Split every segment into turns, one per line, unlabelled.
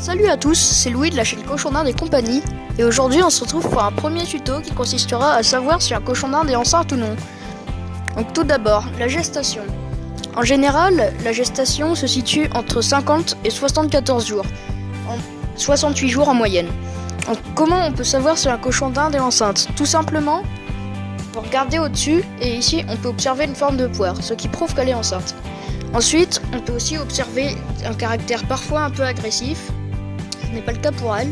Salut à tous, c'est Louis de la chaîne Cochon d'Inde et compagnie, et aujourd'hui on se retrouve pour un premier tuto qui consistera à savoir si un cochon d'Inde est enceinte ou non. Donc tout d'abord, la gestation. En général, la gestation se situe entre 50 et 74 jours, en 68 jours en moyenne. Donc comment on peut savoir si un cochon d'Inde est enceinte? Tout simplement, vous regardez au-dessus et ici on peut observer une forme de poire, ce qui prouve qu'elle est enceinte. Ensuite, on peut aussi observer un caractère parfois un peu agressif, ce n'est pas le cas pour elle,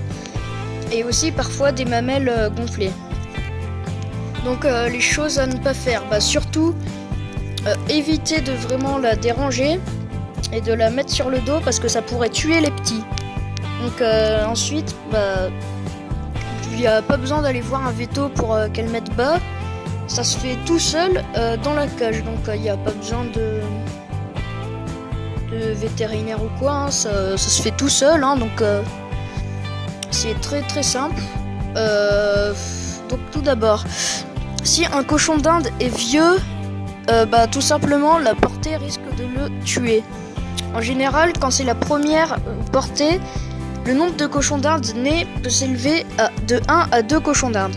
et aussi parfois des mamelles gonflées. Donc les choses à ne pas faire, surtout éviter de vraiment la déranger et de la mettre sur le dos parce que ça pourrait tuer les petits. Donc ensuite, il n'y a pas besoin d'aller voir un veto pour qu'elle mette bas, ça se fait tout seul dans la cage, donc il n'y a pas besoin de vétérinaire ou quoi, hein. Ça se fait tout seul, hein, donc c'est très très simple. Donc tout d'abord, si un cochon d'Inde est vieux, tout simplement la portée risque de le tuer. En général, quand c'est la première portée, le nombre de cochons d'Inde nés peut s'élever de 1 à 2 cochons d'Inde.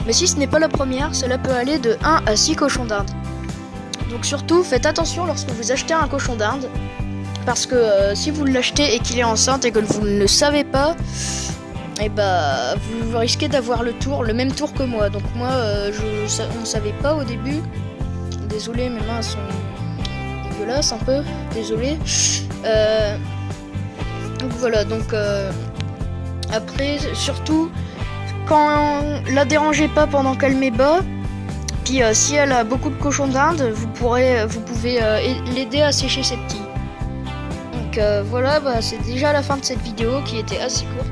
Mais si ce n'est pas la première, cela peut aller de 1 à 6 cochons d'Inde. Donc surtout, faites attention lorsque vous achetez un cochon d'Inde, parce que si vous l'achetez et qu'il est enceinte et que vous ne le savez pas, vous risquez d'avoir le même tour que moi. Donc moi, on ne savait pas au début. Désolé, mes mains sont dégueulasses un peu. Désolé. Donc voilà. Donc après, surtout, quand la dérangez pas pendant qu'elle met bas. Puis si elle a beaucoup de cochons d'Inde, vous pouvez l'aider à sécher ses petits. Donc voilà, c'est déjà la fin de cette vidéo qui était assez courte.